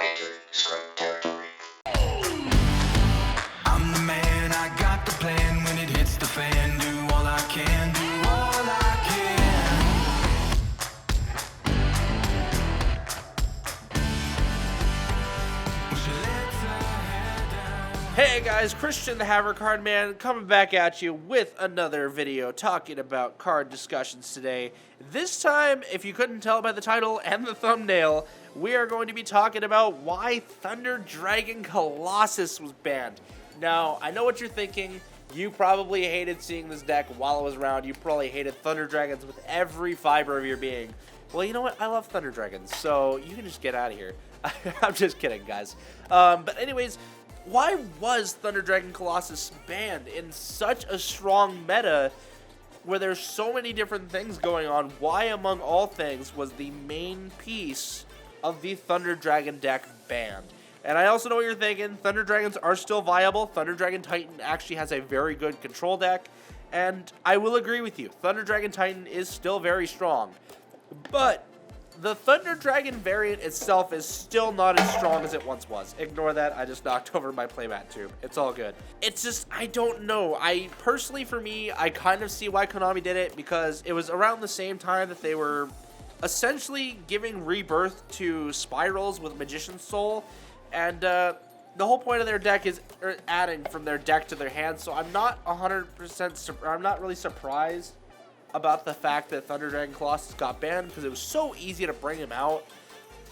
enter scrub territory. I'm the man, I got the plan. When it hits the fan, do all I can, do all I can. Hey guys, Christian the Haver Card Man coming back at you with another video talking about card discussions today. This time, if you couldn't tell by the title and the thumbnail, we are going to be talking about why Thunder Dragon Colossus was banned. Now, I know what you're thinking. You probably hated seeing this deck while it was around. You probably hated Thunder Dragons with every fiber of your being. Well, you know what? I love Thunder Dragons, so you can just get out of here. I'm just kidding, guys. But anyways, why was Thunder Dragon Colossus banned in such a strong meta where there's so many different things going on? Why, among all things, was the main piece of the Thunder Dragon deck banned? And I also know what you're thinking. Thunder Dragons are still viable. Thunder Dragon Titan actually has a very good control deck. And I will agree with you. Thunder Dragon Titan is still very strong. But the Thunder Dragon variant itself is still not as strong as it once was. Ignore that. I just knocked over my playmat tube. It's all good. It's just, I don't know. Personally, for me, I kind of see why Konami did it, because it was around the same time that they were essentially giving rebirth to Spirals with Magician's Soul. And the whole point of their deck is adding from their deck to their hand. So I'm not 100%, I'm not really surprised about the fact that Thunder Dragon Colossus got banned, because it was so easy to bring him out,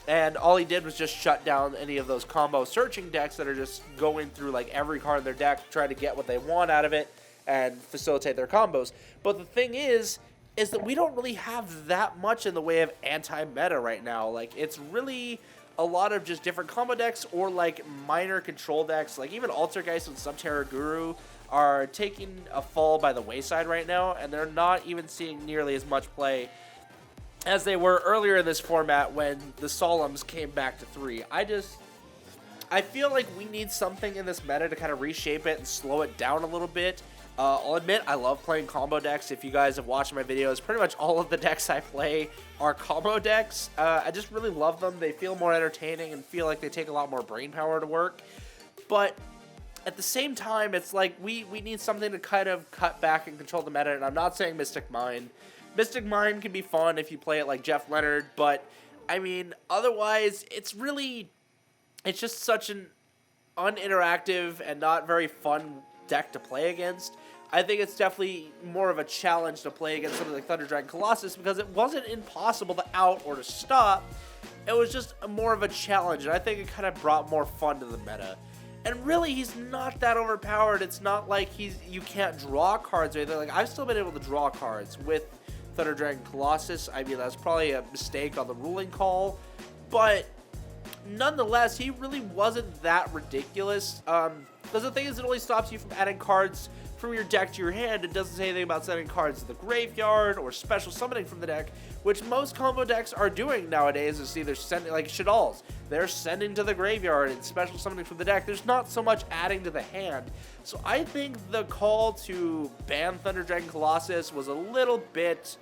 and all he did was just shut down any of those combo searching decks that are just going through like every card in their deck to try to get what they want out of it and facilitate their combos. But the thing is that we don't really have that much in the way of anti-meta right now. Like, it's really a lot of just different combo decks or like minor control decks. Like even Altergeist and Subterra Guru are taking a fall by the wayside right now, and they're not even seeing nearly as much play as they were earlier in this format when the Solemns came back to 3. I feel like we need something in this meta to kind of reshape it and slow it down a little bit. I'll admit, I love playing combo decks. If you guys have watched my videos, pretty much all of the decks I play are combo decks. I just really love them. They feel more entertaining and feel like they take a lot more brain power to work. But at the same time, it's like we need something to kind of cut back and control the meta. And I'm not saying Mystic Mine. Mystic Mine can be fun if you play it like Jeff Leonard. But, I mean, otherwise, it's just such an uninteractive and not very fun deck to play against. I think it's definitely more of a challenge to play against something like Thunder Dragon Colossus, because it wasn't impossible to out or to stop. It was just more of a challenge, and I think it kind of brought more fun to the meta. And really, he's not that overpowered. It's not like you can't draw cards or anything. Like, I've still been able to draw cards with Thunder Dragon Colossus. I mean, that's probably a mistake on the ruling call, but nonetheless, he really wasn't that ridiculous. Because the thing is, it only stops you from adding cards from your deck to your hand. It doesn't say anything about sending cards to the graveyard or special summoning from the deck, which most combo decks are doing nowadays. Is either sending, like Shadal's, they're sending to the graveyard and special summoning from the deck. There's not so much adding to the hand. So I think the call to ban Thunder Dragon Colossus was a little bit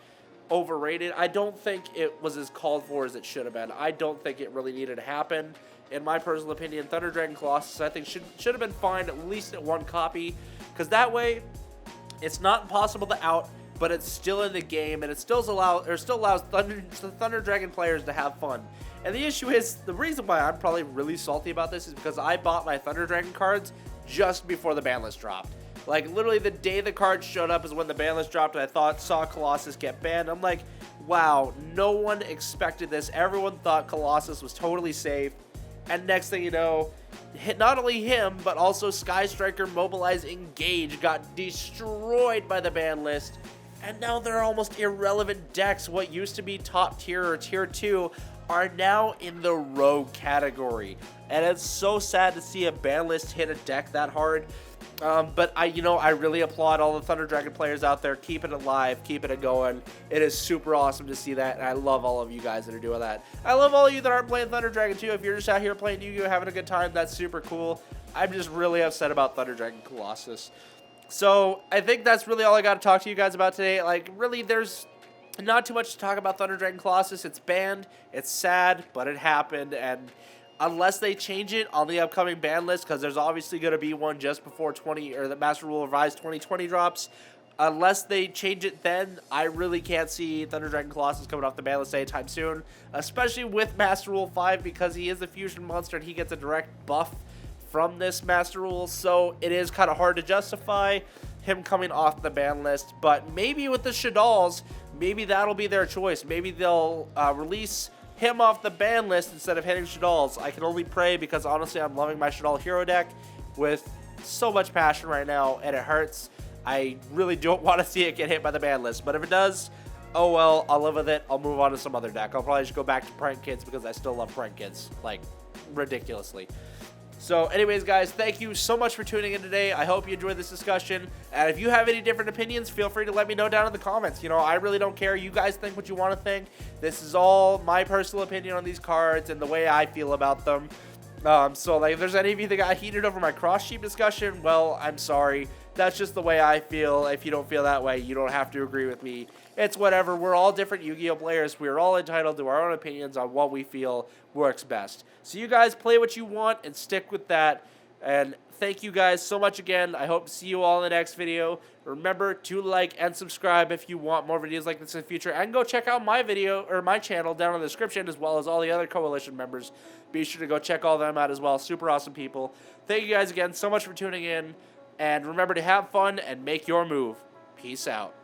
overrated. I don't think it was as called for as it should have been. I don't think it really needed to happen. In my personal opinion, Thunder Dragon Colossus, I think, should have been fined at least at 1 copy, because that way it's not impossible to out, but it's still in the game, and it still allows Thunder Dragon players to have fun. And the issue is, the reason why I'm probably really salty about this is because I bought my Thunder Dragon cards just before the ban list dropped. Like, literally the day the cards showed up is when the ban list dropped, and I saw Colossus get banned. I'm like, wow, no one expected this. Everyone thought Colossus was totally safe. And next thing you know, not only him, but also Sky Striker, Mobilize, Engage got destroyed by the ban list. And now they're almost irrelevant decks. What used to be top tier or tier 2 are now in the rogue category. And it's so sad to see a ban list hit a deck that hard. But I really applaud all the Thunder Dragon players out there, keeping it alive, keeping it going. It is super awesome to see that, and I love all of you guys that are doing that. I love all of you that aren't playing Thunder Dragon too. If you're just out here playing Yu-Gi-Oh, having a good time, that's super cool. I'm just really upset about Thunder Dragon Colossus. So I think that's really all I got to talk to you guys about today. Like, really, there's not too much to talk about Thunder Dragon Colossus. It's banned, it's sad, but it happened, and unless they change it on the upcoming ban list, because there's obviously going to be one just before the Master Rule Revised 2020 drops. Unless they change it then, I really can't see Thunder Dragon Colossus coming off the ban list anytime soon, especially with Master Rule 5, because he is a fusion monster and he gets a direct buff from this Master Rule, so it is kind of hard to justify him coming off the ban list. But maybe with the Shaddolls, maybe that'll be their choice. Maybe they'll release him off the ban list instead of hitting Shaddolls. I can only pray, because honestly I'm loving my Shaddol hero deck with so much passion right now, and it hurts. I really don't want to see it get hit by the ban list, but if it does, oh well, I'll live with it. I'll move on to some other deck. I'll probably just go back to Prank Kids, because I still love Prank Kids, like, ridiculously. So anyways, guys, thank you so much for tuning in today. I hope you enjoyed this discussion, and if you have any different opinions, feel free to let me know down in the comments. You know, I really don't care. You guys think what you want to think. This is all my personal opinion on these cards and the way I feel about them. So, like, if there's any of you that got heated over my cross-sheep discussion, well, I'm sorry. That's just the way I feel. If you don't feel that way, you don't have to agree with me. It's whatever. We're all different Yu-Gi-Oh players. We're all entitled to our own opinions on what we feel works best. So you guys play what you want and stick with that. And thank you guys so much again. I hope to see you all in the next video. Remember to like and subscribe if you want more videos like this in the future. And go check out my video, or my channel, down in the description, as well as all the other Coalition members. Be sure to go check all them out as well. Super awesome people. Thank you guys again so much for tuning in. And remember to have fun and make your move. Peace out.